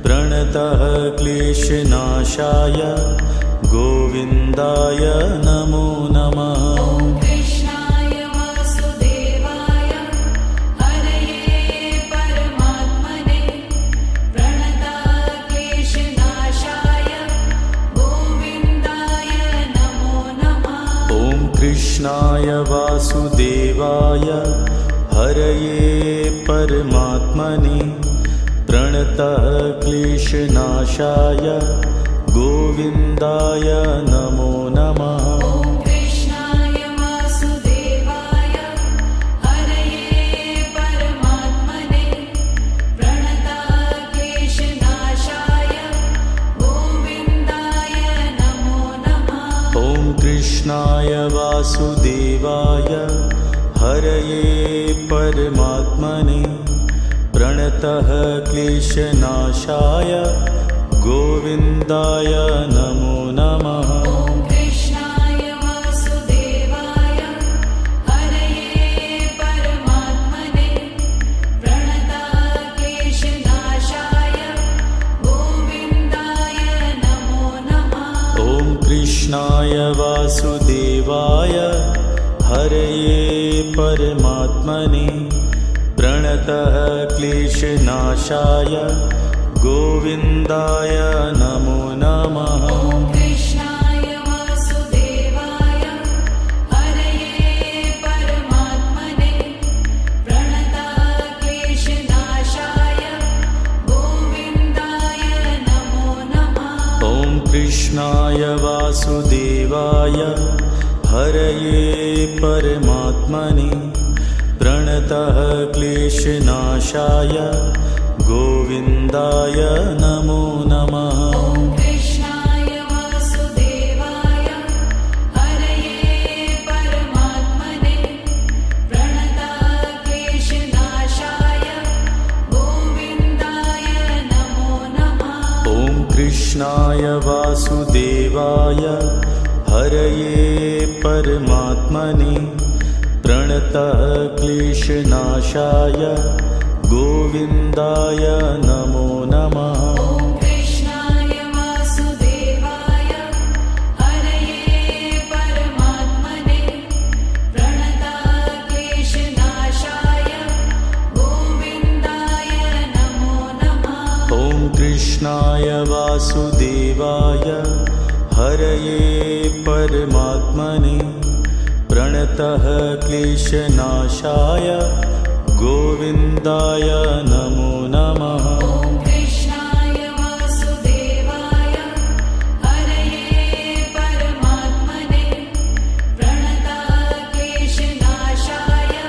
प्रणतः क्लेशनाशाय गोविन्दाय नमो नमः। ॐ कृष्णाय वासुदेवाय हरये परमात्मने प्रणतः क्लेशनाशाय गोविन्दाय नमो नमः। ॐ कृष्णाय वासुदेवाय हरये परमात्मने प्रणतः क्लेशनाशाय गोविन्दाय नमो नमः। ॐ कृष्णाय वासुदेवाय हरये परमात्मने प्रणतः क्लेशनाशाय गोविन्दाय नमो नमः। ॐ कृष्णाय वासुदेवाय हरये परमात्मने प्रणतः क्लेशनाशाय गोविन्दाय नमो नमः। ॐ कृष्णाय वासुदेवाय हरये परमात्मने प्रणतः क्लेशनाशाय गोविन्दाय नमो नमः। ॐ कृष्णाय वासुदेवाय हरये परमात्मने प्रणतः क्लेशनाशाय गोविन्दाय नमो नमः। ॐ कृष्णाय वासुदेवाय हरये परमात्मने प्रणतः क्लेशनाशाय गोविन्दाय नमो नमः। ॐ कृष्णाय वासुदेवाय हरये परमात्मने प्रणतः क्लेशनाशाय गोविन्दाय नमो नमः। ॐ कृष्णाय वासुदेवाय हरये परमात्मने प्रणतः क्लेशनाशाय गोविन्दाय नमो नमः। ॐ कृष्णाय वासुदेवाय हरये परमात्मने प्रणतः क्लेशनाशाय गोविन्दाय नमो नमः। ॐ कृष्णाय वासुदेवाय हरये परमात्मने प्रणतः क्लेशनाशाय गोविन्दाय नमो नमः। ॐ कृष्णाय वासुदेवाय हरये परमात्मने प्रणतः क्लेशनाशाय गोविन्दाय नमो नमः। ॐ कृष्णाय वासुदेवाय हरये परमात्मने प्रणतः क्लेशनाशाय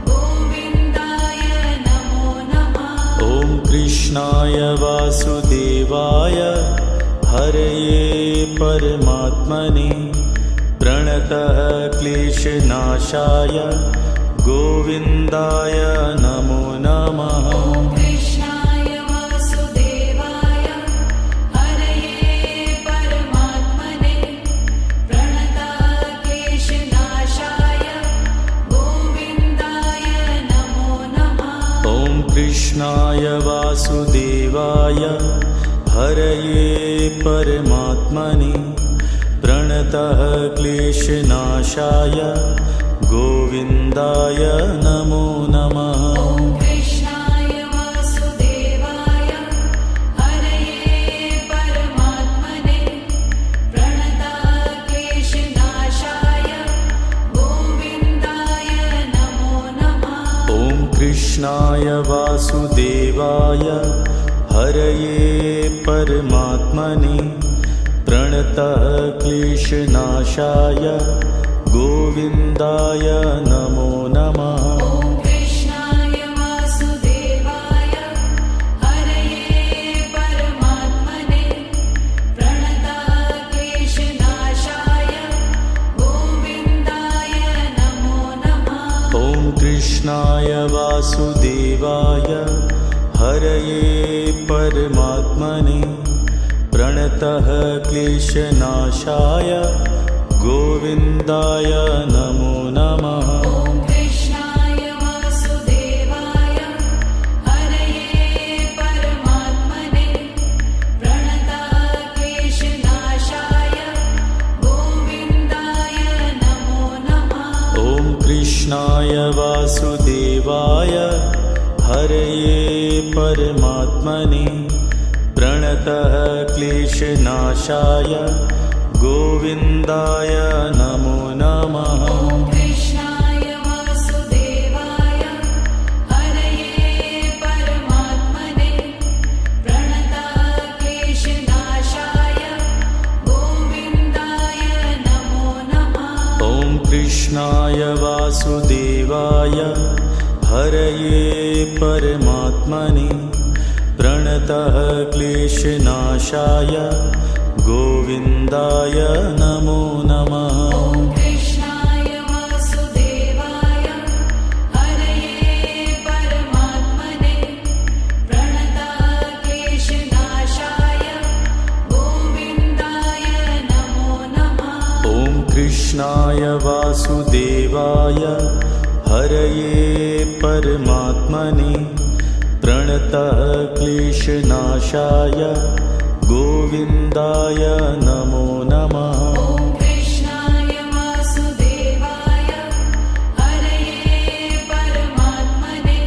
गोविन्दाय नमो नमः। ॐ कृष्णाय वासुदेवाय हरये परमात्मने प्रणतः क्लेशनाशाय गोविन्दाय नमो नमः। ॐ कृष्णाय वासुदेवाय हरये परमात्मने प्रणतः क्लेशनाशाय गोविन्दाय नमो नमः। ॐ कृष्णाय वासुदेवाय हरये परमात्मने प्रणतः क्लेशनाशाय गोविन्दाय नमो नमः। ॐ कृष्णाय वासुदेवाय हरये परमात्मने प्रणतः क्लेशनाशाय गोविन्दाय नमो नमः। ॐ कृष्णाय वासुदेवाय हरये परमात्मने प्रणतः क्लेशनाशाय गोविन्दाय नमो नमः। ॐ कृष्णाय वासुदेवाय हरये परमात्मने प्रणतः क्लेशनाशाय गोविन्दाय नमो नमः। ॐ कृष्णाय वासुदेवाय हरये परमात्मने प्रणतः क्लेशनाशाय गोविन्दाय नमो नमः। ॐ कृष्णाय कृष्णाय हरये परमात्मने प्रणतः क्लेशनाशाय गोविन्दाय नमो नमः। ॐ कृष्णाय वासुदेवाय हरये परमात्मने प्रणतः क्लेशनाशाय गोविन्दाय नमो नमः। ॐ कृष्णाय वासुदेवाय हरये परमात्मने प्रणतः क्लेशनाशाय गोविन्दाय नमो नमः। ॐ कृष्णाय वासुदेवाय हरये परमात्मने प्रणतः क्लेशनाशाय गोविन्दाय नमो नमः। ॐ कृष्णाय वासुदेवाय हरये परमात्मने प्रणतः क्लेशनाशाय गोविन्दाय नमो नमः। ॐ कृष्णाय वासुदेवाय हरये परमात्मने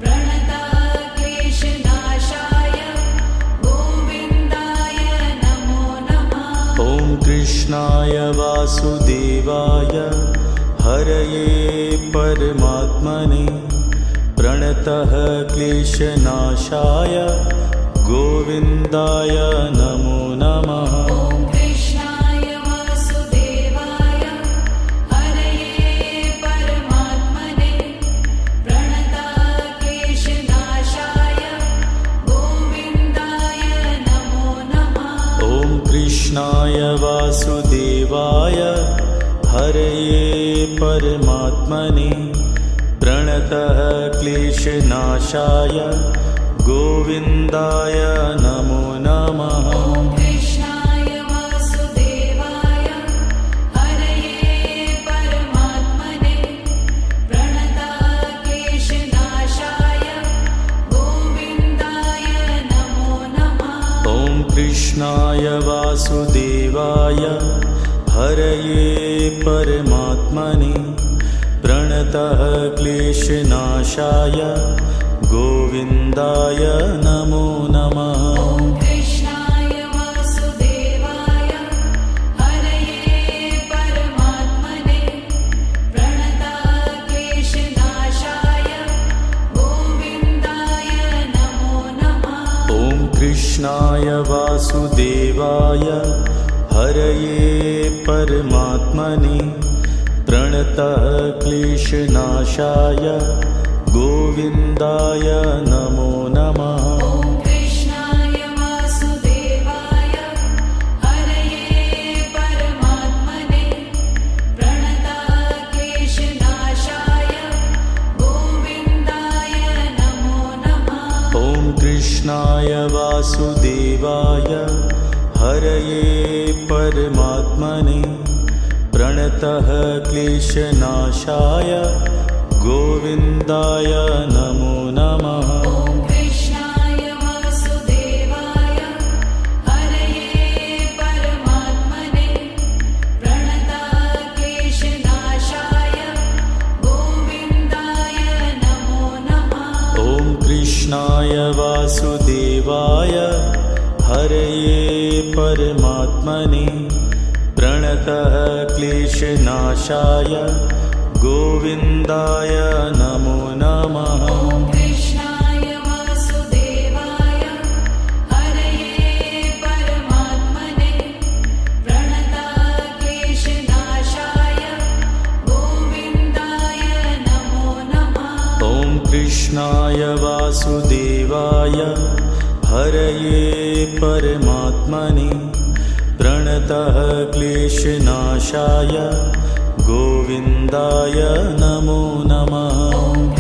प्रणतः क्लेशनाशाय गोविन्दाय नमो नमः। ॐ कृष्णाय वासुदेवाय हरये परमात्मने प्रणतः क्लेशनाशाय गोविन्दाय नमो नमः। ॐ कृष्णाय वासुदेवाय हरये परमात्मने प्रणतः क्लेशनाशाय गोविन्दाय नमो नमः। ॐ कृष्णाय वासुदेवाय हरये परमात्मने प्रणतः क्लेशनाशाय गोविन्दाय नमो नमः। ॐ कृष्णाय वासुदेवाय हरये परमात्मने प्रणतः क्लेशनाशाय गोविन्दाय नमो नमः। ॐ कृष्णाय वासुदेवाय हरये परमात्मने प्रणतः क्लेशनाशाय गोविन्दाय नमो नमः। ॐ कृष्णाय वासुदेवाय हरये परमात्मने प्रणतः क्लेशनाशाय गोविन्दाय नमो नमः। ॐ कृष्णाय वासुदेवाय हरये परमात्मने प्रणतः क्लेशनाशाय गोविन्दाय नमो नमः। ॐ कृष्णाय वासुदेवाय हरये परमात्मने प्रणतः क्लेशनाशाय गोविन्दाय नमो नमः। ॐ कृष्णाय वासुदेवाय हरये परमात्मने प्रणतः क्लेशनाशाय गोविन्दाय नमो नमः। ॐ कृष्णाय वासुदेवाय हरये परमात्मने प्रणतः क्लेशनाशाय गोविन्दाय नमो नमः। ॐ कृष्णाय वासुदेवाय हरये परमात्मने प्रणतः क्लेशनाशाय गोविन्दाय नमो नमः। ॐ कृष्णाय वासुदेवाय हरये परमात्मने प्रणतः क्लेशनाशाय गोविन्दाय नमो नमः। ॐ कृष्णाय वासुदेवाय हरये परमात्मने प्रणतः क्लेशनाशाय गोविन्दाय नमो नमः। ॐ